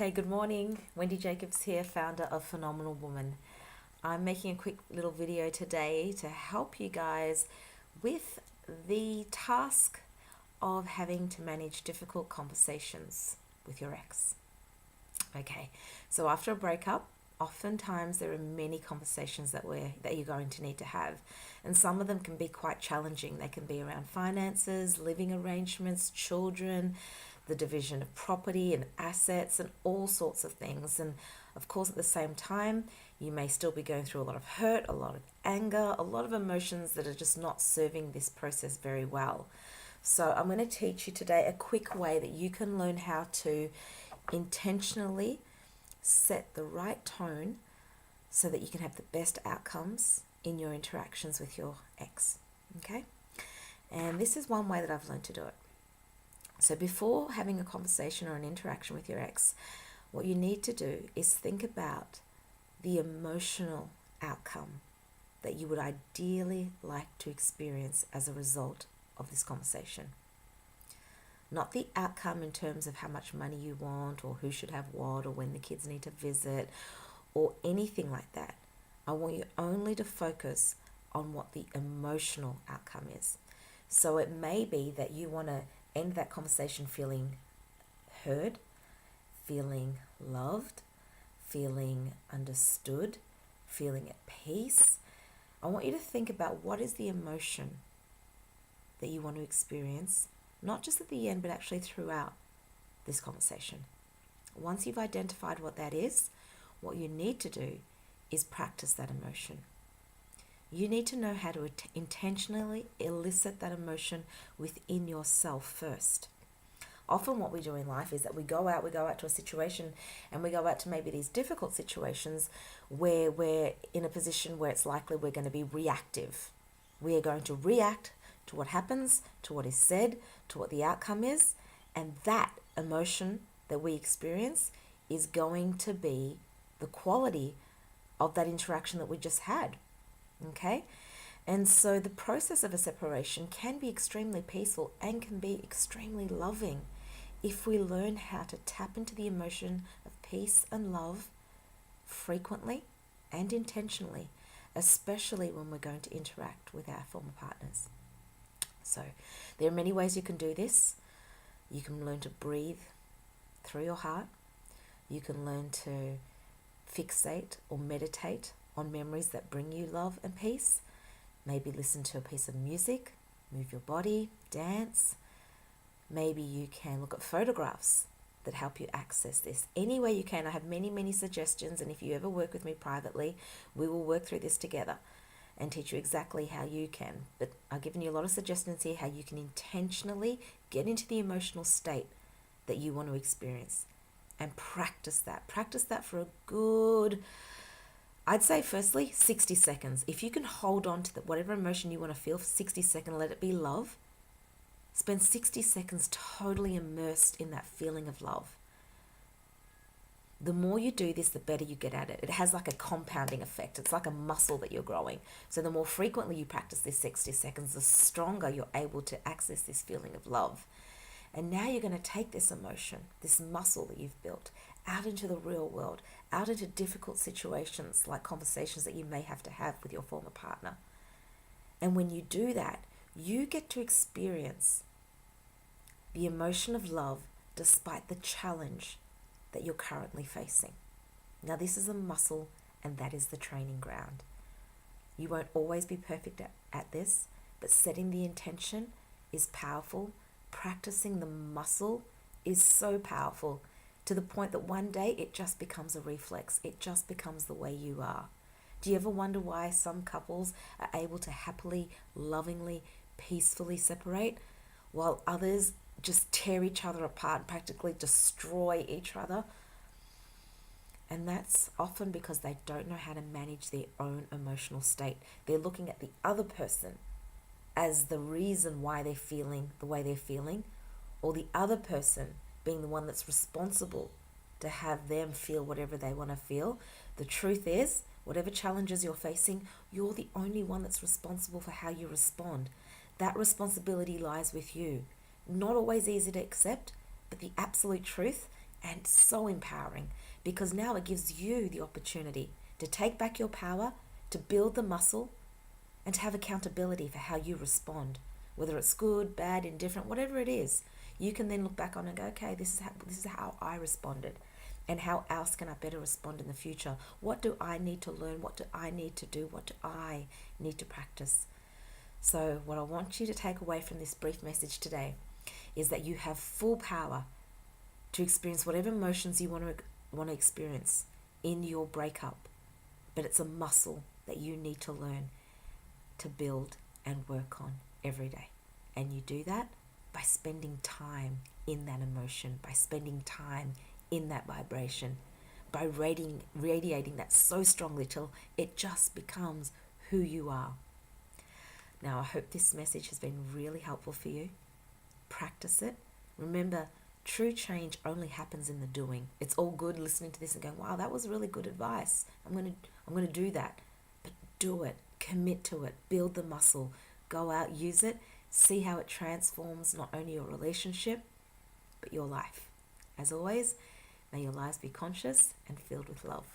Okay, good morning. Wendy Jacobs here, founder of Phenomenal Woman. I'm making a quick little video today to help you guys with the task of having to manage difficult conversations with your ex. Okay, so after a breakup, oftentimes there are many conversations that you're going to need to have, and some of them can be quite challenging. They can be around finances, living arrangements, children, the division of property and assets, and all sorts of things. And of course, at the same time, you may still be going through a lot of hurt, a lot of anger, a lot of emotions that are just not serving this process very well. So I'm going to teach you today a quick way that you can learn how to intentionally set the right tone so that you can have the best outcomes in your interactions with your ex. Okay? And this is one way that I've learned to do it. So before having a conversation or an interaction with your ex, what you need to do is think about the emotional outcome that you would ideally like to experience as a result of this conversation. Not the outcome in terms of how much money you want or who should have what or when the kids need to visit or anything like that. I want you only to focus on what the emotional outcome is. So it may be that you want to end that conversation feeling heard, feeling loved, feeling understood, feeling at peace. I want you to think about what is the emotion that you want to experience, not just at the end, but actually throughout this conversation. Once you've identified what that is, what you need to do is practice that emotion. You need to know how to intentionally elicit that emotion within yourself first. Often what we do in life is that we go out to a situation, and we go out to maybe these difficult situations where we're in a position where it's likely we're going to be reactive. We are going to react to what happens, to what is said, to what the outcome is, and that emotion that we experience is going to be the quality of that interaction that we just had. Okay? And so the process of a separation can be extremely peaceful and can be extremely loving if we learn how to tap into the emotion of peace and love frequently and intentionally, especially when we're going to interact with our former partners. So there are many ways you can do this. You can learn to breathe through your heart. You can learn to fixate or meditate on memories that bring you love and peace. Maybe listen to a piece of music, move your body, dance. Maybe you can look at photographs that help you access this. Any way you can. I have many suggestions, and if you ever work with me privately, we will work through this together and teach you exactly how you can. But I've given you a lot of suggestions here how you can intentionally get into the emotional state that you want to experience and practice that. Practice that for a good, I'd say firstly, 60 seconds. If you can hold on to whatever emotion you want to feel for 60 seconds, let it be love. Spend 60 seconds totally immersed in that feeling of love. The more you do this, the better you get at it. It has like a compounding effect. It's like a muscle that you're growing. So the more frequently you practice this 60 seconds, the stronger you're able to access this feeling of love. And now you're going to take this emotion, this muscle that you've built, out into the real world, out into difficult situations like conversations that you may have to have with your former partner. And when you do that, you get to experience the emotion of love despite the challenge that you're currently facing. Now, this is a muscle, and that is the training ground. You won't always be perfect at this, but setting the intention is powerful. Practicing the muscle is so powerful to the point that one day it just becomes a reflex. It just becomes the way you are. Do you ever wonder why some couples are able to happily, lovingly, peacefully separate while others just tear each other apart and practically destroy each other? And that's often because they don't know how to manage their own emotional state. They're looking at the other person as the reason why they're feeling the way they're feeling, or the other person being the one that's responsible to have them feel whatever they want to feel. The truth is, whatever challenges you're facing, you're the only one that's responsible for how you respond. That responsibility lies with you. Not always easy to accept, but the absolute truth and so empowering, because now it gives you the opportunity to take back your power, to build the muscle, and to have accountability for how you respond, whether it's good, bad, indifferent, whatever it is. You can then look back on and go, okay, this is how I responded, and how else can I better respond in the future? What do I need to learn? What do I need to do? What do I need to practice? So what I want you to take away from this brief message today is that you have full power to experience whatever emotions you want to experience in your breakup, but it's a muscle that you need to learn to build and work on every day. And you do that by spending time in that emotion, by spending time in that vibration, by radiating that so strongly till it just becomes who you are. Now, I hope this message has been really helpful for you. Practice it. Remember, true change only happens in the doing. It's all good listening to this and going, wow, that was really good advice. I'm going to do that. But do it. Commit to it. Build the muscle. Go out, use it. See how it transforms not only your relationship, but your life. As always, may your lives be conscious and filled with love.